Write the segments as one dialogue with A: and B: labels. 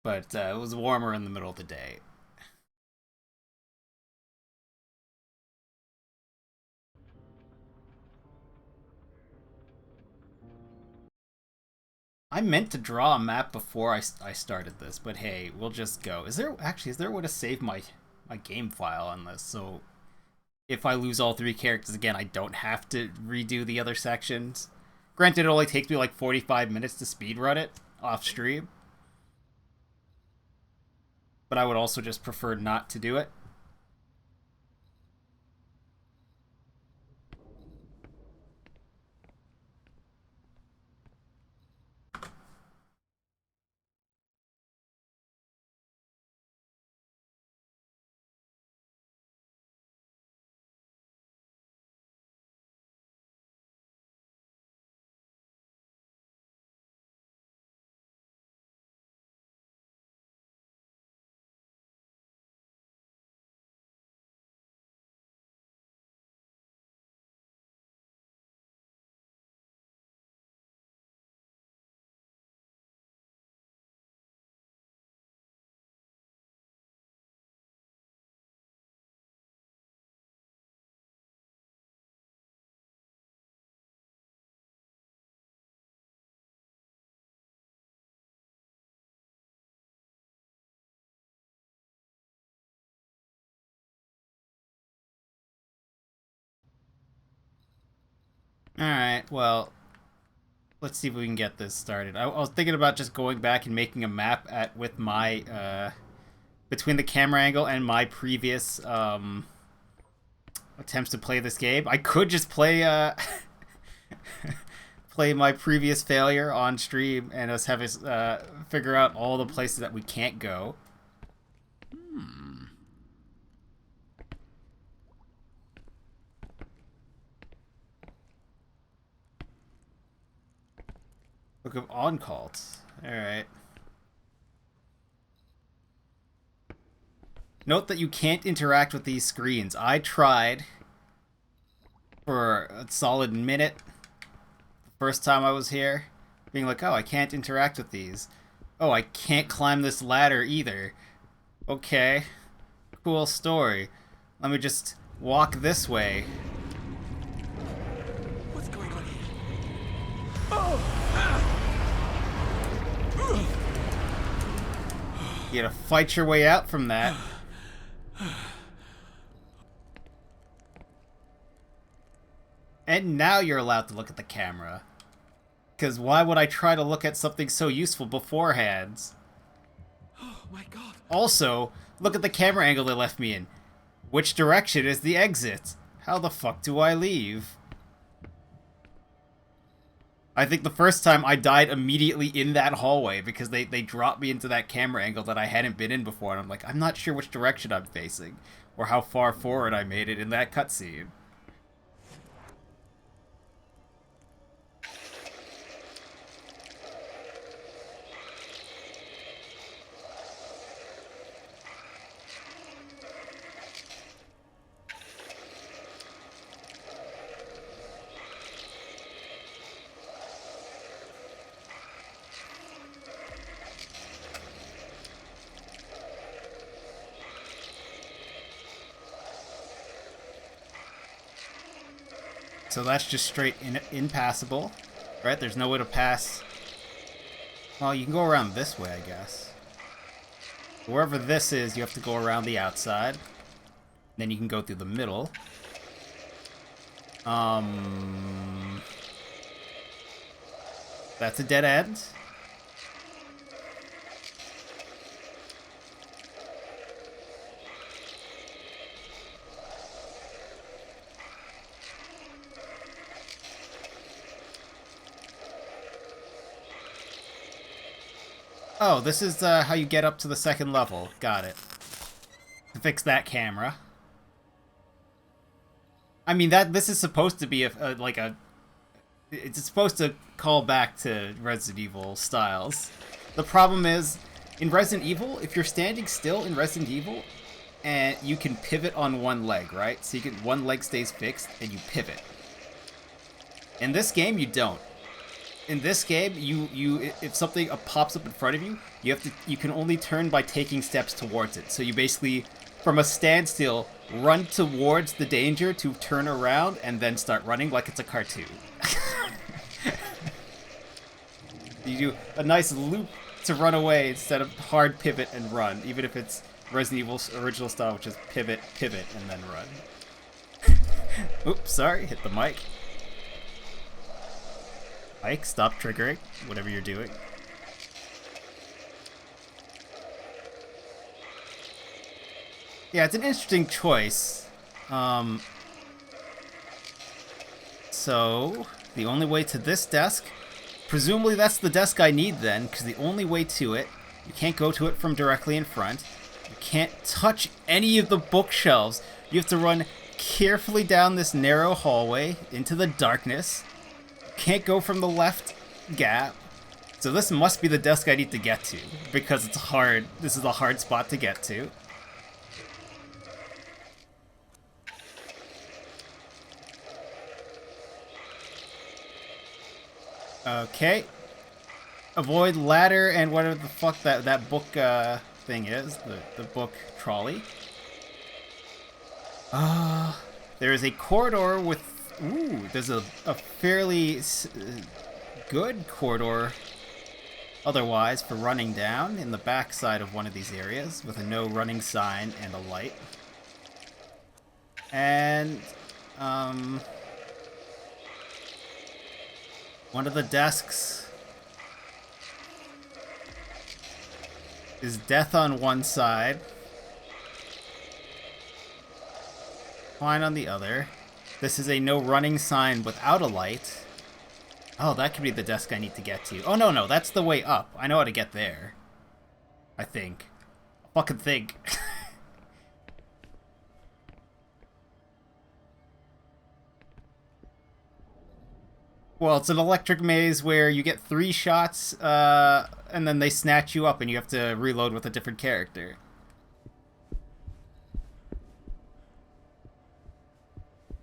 A: but it was warmer in the middle of the day. I meant to draw a map before I started this, but hey, we'll just go. Is there a way to save my game file on this? So if I lose all three characters again, I don't have to redo the other sections. Granted, it only takes me like 45 minutes to speedrun it off stream, but I would also just prefer not to do it. Alright, well, let's see if we can get this started. I was thinking about just going back and making a map with my between the camera angle and my previous attempts to play this game. I could just play play my previous failure on stream and us have us figure out all the places that we can't go. Book of On-Cult. Alright. Note that you can't interact with these screens. I tried for a solid minute the first time I was here, being like, oh, I can't interact with these. Oh, I can't climb this ladder either. Okay. Cool story. Let me just walk this way.
B: What's going on here? Oh!
A: You gotta fight your way out from that. And now you're allowed to look at the camera. Because why would I try to look at something so useful beforehand?
B: Oh my god.
A: Also, look at the camera angle they left me in. Which direction is the exit? How the fuck do I leave? I think the first time I died immediately in that hallway because they dropped me into that camera angle that I hadn't been in before, and I'm like, I'm not sure which direction I'm facing, or how far forward I made it in that cutscene. So that's just straight impassable, right? There's no way to pass. Well, you can go around this way, I guess. Wherever this is, you have to go around the outside. Then you can go through the middle. That's a dead end. Oh, this is how you get up to the second level. Got it. To fix that camera. I mean, this is supposed to be it's supposed to call back to Resident Evil styles. The problem is, in Resident Evil, if you're standing still in Resident Evil, and you can pivot on one leg, right? So one leg stays fixed, and you pivot. In this game, you don't. In this game, if something pops up in front of you, you can only turn by taking steps towards it. So you basically, from a standstill, run towards the danger to turn around and then start running like it's a cartoon. You do a nice loop to run away instead of hard pivot and run, even if it's Resident Evil's original style, which is pivot, pivot, and then run. Oops, sorry, hit the mic. Mike, stop triggering, whatever you're doing. Yeah, it's an interesting choice. So, the only way to this desk, presumably that's the desk I need then, because the only way to it, you can't go to it from directly in front. You can't touch any of the bookshelves. You have to run carefully down this narrow hallway into the darkness. You can't go from the left gap. So this must be the desk I need to get to, because it's hard. This is a hard spot to get to. Okay. Avoid ladder and whatever the fuck that book thing is. The book trolley. There is a corridor with... Ooh, there's a fairly good corridor otherwise for running down in the back side of one of these areas with a no running sign and a light. And, one of the desks is death on one side. Fine on the other. This is a no running sign without a light. Oh, that could be the desk I need to get to. Oh, no, that's the way up. I know how to get there. I think. I fucking think. Well, it's an electric maze where you get 3 shots, and then they snatch you up and you have to reload with a different character.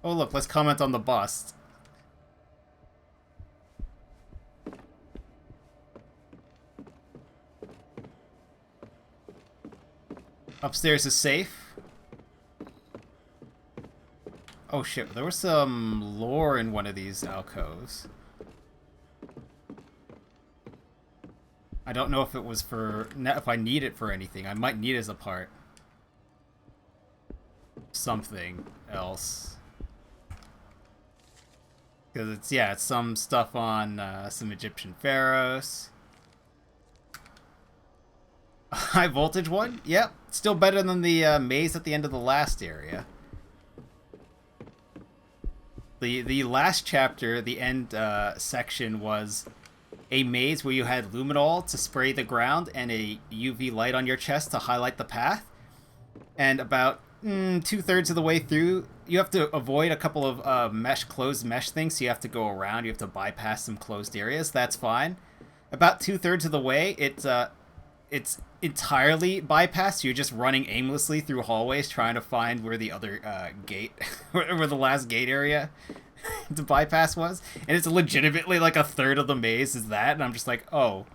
A: Oh, look, let's comment on the bust. Upstairs is safe. Oh shit, there was some lore in one of these alcoves. I don't know if it was for... if I need it for anything. I might need it as a part. Something else. Because it's, yeah, it's some stuff on some Egyptian pharaohs. High voltage one? Yep. Still better than the maze at the end of the last area. The last chapter, the end section, was a maze where you had luminol to spray the ground and a UV light on your chest to highlight the path. And about 2/3 of the way through, you have to avoid a couple of closed mesh things, so you have to go around. You have to bypass some closed areas. That's fine. About 2/3 of the way, it's entirely bypassed. You're just running aimlessly through hallways trying to find where the other gate, where the last gate area to bypass was. And it's legitimately like 1/3 of the maze is that. And I'm just like, oh,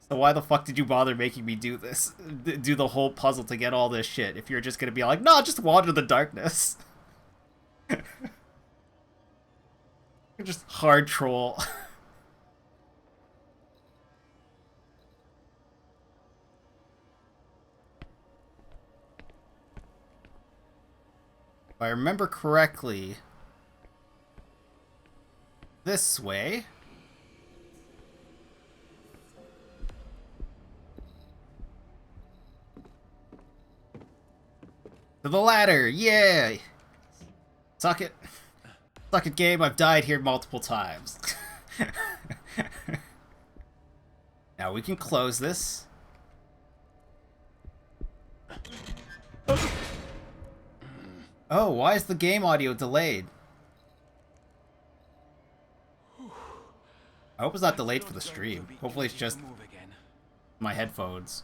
A: so why the fuck did you bother making me do this? Do the whole puzzle to get all this shit if you're just going to be like, no, just wander the darkness. You're just hard troll. If I remember correctly, this way. To the ladder, yeah! Suck it. Suck it, game. I've died here multiple times. Now we can close this. Oh, why is the game audio delayed? I hope it's not delayed for the stream. Hopefully it's just my headphones.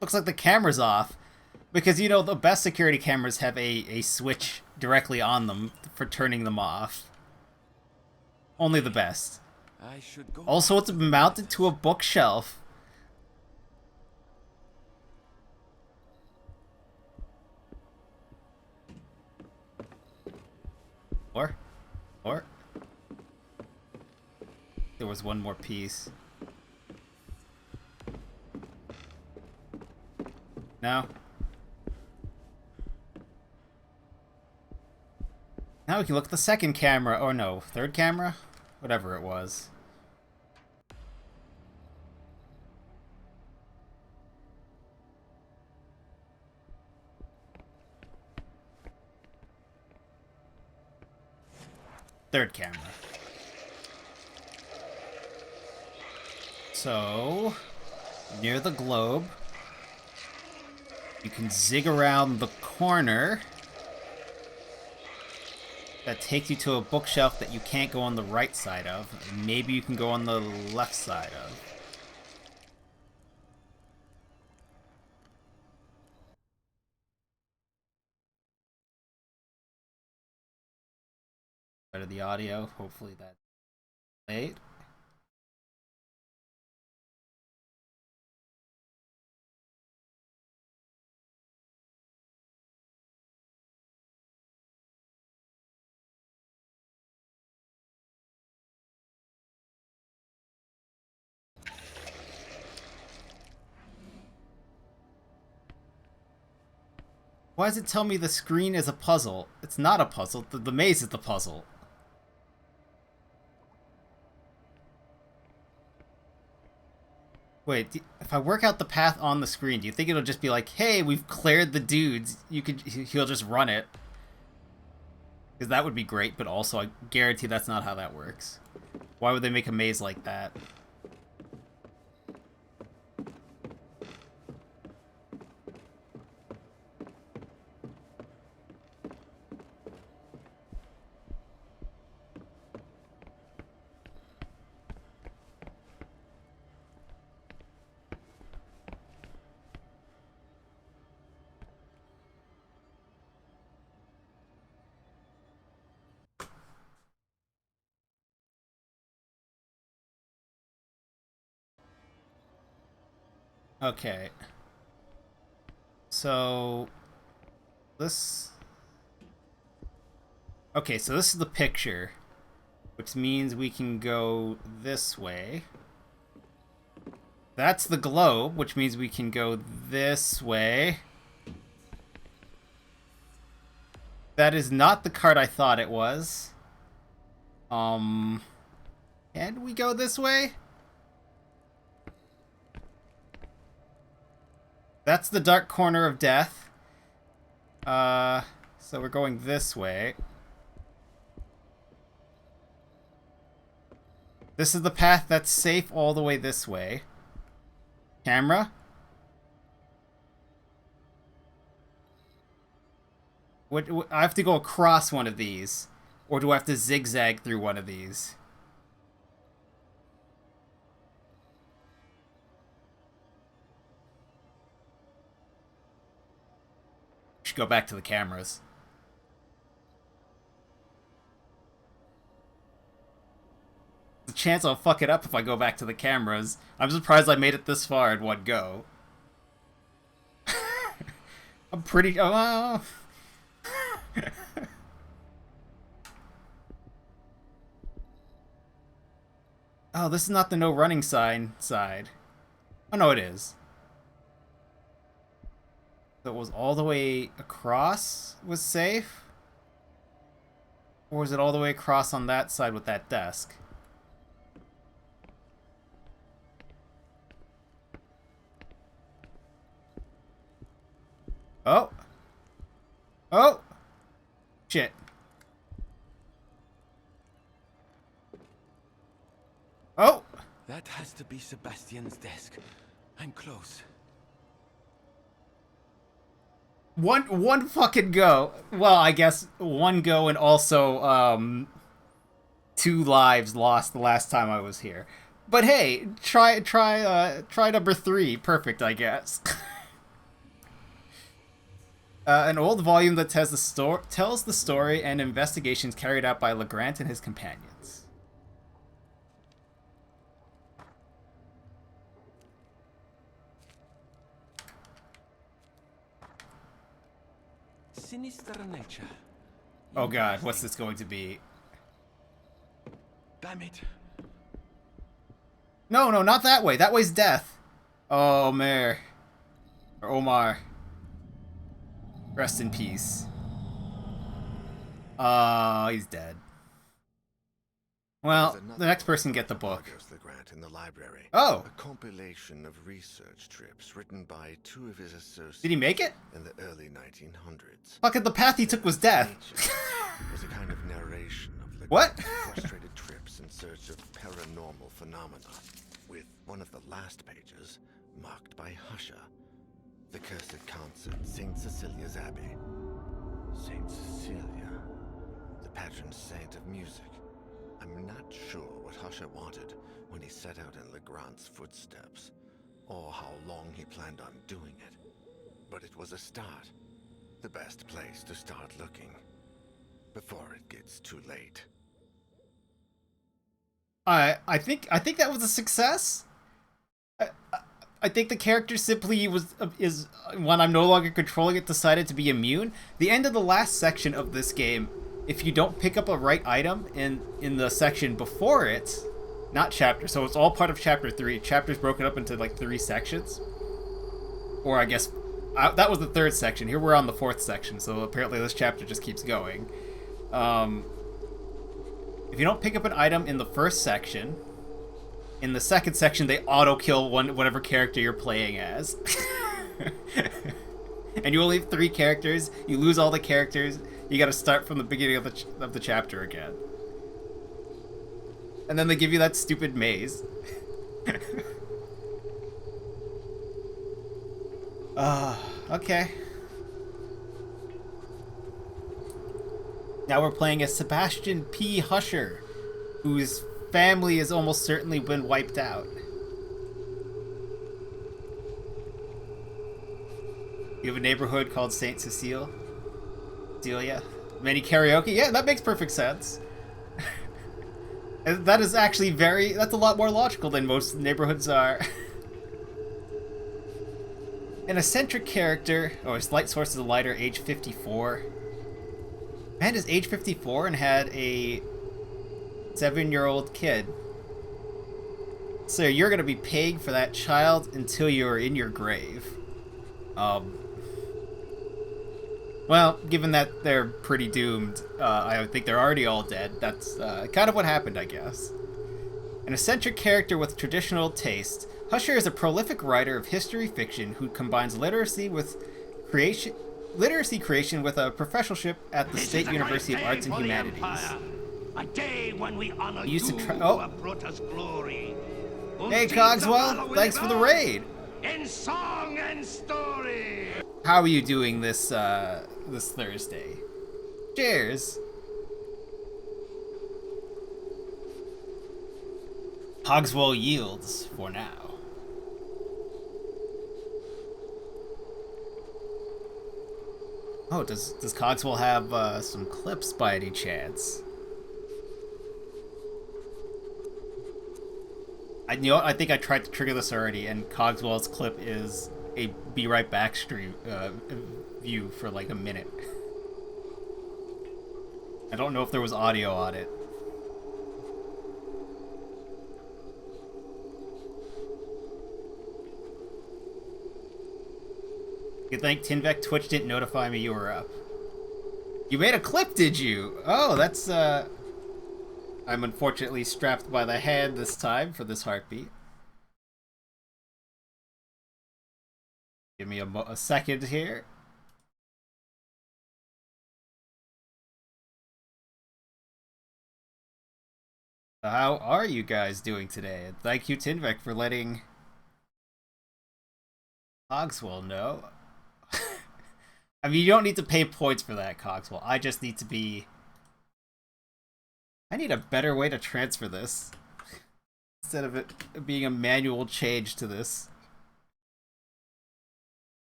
A: Looks like the camera's off. Because, you know, the best security cameras have a switch directly on them for turning them off. Only the best.
B: I should go.
A: Also, it's mounted to a bookshelf. Or there was one more piece. No. Now we can look at the second camera. Or no, third camera? Whatever it was. Third camera. So, near the globe, you can zig around the corner that takes you to a bookshelf that you can't go on the right side of. Maybe you can go on the left side of. Better the audio. Hopefully that's late. Why does it tell me the screen is a puzzle? It's not a puzzle. The maze is the puzzle. Wait, if I work out the path on the screen, do you think it'll just be like, hey, we've cleared the dudes. He'll just run it. Because that would be great, but also I guarantee that's not how that works. Why would they make a maze like that? Okay. So this Okay, so this is the picture, which means we can go this way. That's the globe, which means we can go this way. That is not the card I thought it was. Can we go this way? That's the dark corner of death. So we're going this way. This is the path that's safe all the way this way. Camera? What, I have to go across one of these. Or do I have to zigzag through one of these? Should go back to the cameras. The chance I'll fuck it up if I go back to the cameras. I'm surprised I made it this far in one go. I'm pretty... Oh... Oh, this is not the no running sign side. Oh, no, it is. So it was all the way across was safe? Or was it all the way across on that side with that desk? Oh! Oh! Shit. Oh!
B: That has to be Sebastian's desk. I'm close.
A: One fucking go. Well, I guess one go and also 2 lives lost the last time I was here. But hey, try number 3. Perfect, I guess. An old volume that tells the story and investigations carried out by Legrand and his companions.
B: Sinister nature.
A: Oh god, what's this going to be?
B: Damn it.
A: No, no, not that way. That way's death. Oh, Omer. Or Omar. Rest in peace. He's dead. Well, the next person get the book.
C: Legrand in the library.
A: Oh!
C: A compilation of research trips written by two of his associates.
A: Did he make it?
C: In the early 1900s.
A: Fucking the path he took was death.
C: Was a kind of narration of Legrand's
A: What?
C: frustrated trips in search of paranormal phenomena, with one of the last pages marked by Husher, the cursed concert, St. Cecilia's Abbey. St. Cecilia, the patron saint of music. I'm not sure what Husher wanted when he set out in Legrand's footsteps, or how long he planned on doing it. But it was a start. The best place to start looking, before it gets too late.
A: I think that was a success. I think the character simply is when I'm no longer controlling it, decided to be immune. The end of the last section of this game, if you don't pick up a right item in the section before it, not chapter, so it's all part of chapter 3. Chapter's broken up into like 3 sections, or I guess that was the 3rd section. Here we're on the 4th section, so apparently this chapter just keeps going. If you don't pick up an item in the 1st section, in the 2nd section they auto-kill whatever character you're playing as. And you only have 3 characters, you lose all the characters, you gotta start from the beginning of the chapter again. And then they give you that stupid maze. Okay. Now we're playing as Sebastian P. Husher, whose family has almost certainly been wiped out. You have a neighborhood called St. Cecilia. Many karaoke? Yeah, that makes perfect sense. That is actually that's a lot more logical than most neighborhoods are. An eccentric character, his light source is a lighter, age 54. Man is age 54 and had a 7-year-old kid. So you're gonna be paying for that child until you're in your grave. Well, given that they're pretty doomed, I think they're already all dead. That's kind of what happened, I guess. An eccentric character with traditional taste, Husher is a prolific writer of history fiction who combines literacy creation with a professorship at the State University of Arts and Humanities.
D: A day when we honor
A: He used to
D: you
A: oh.
D: who have brought us glory.
A: Hey Cogswell, thanks for the raid.
D: In song and story.
A: How are you doing this this Thursday? Cheers. Cogswell yields for now. Oh, does Cogswell have some clips by any chance? I think I tried to trigger this already, and Cogswell's clip is a Be Right Back stream view for like a minute. I don't know if there was audio on it. Good thing Tinvec Twitch didn't notify me you were up. You made a clip, did you? Oh, that's I'm unfortunately strapped by the hand this time for this heartbeat. Give me a second here. How are you guys doing today? And thank you, Tinvec, for letting Cogswell know. I mean, you don't need to pay points for that, Cogswell. I just need to be... I need a better way to transfer this. Instead of it being a manual change to this.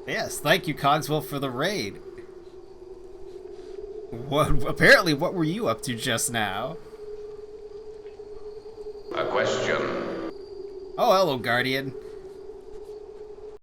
A: Yes, thank you, Cogswell, for the raid. Apparently, what were you up to just now?
E: A question.
A: Oh, hello, Guardian.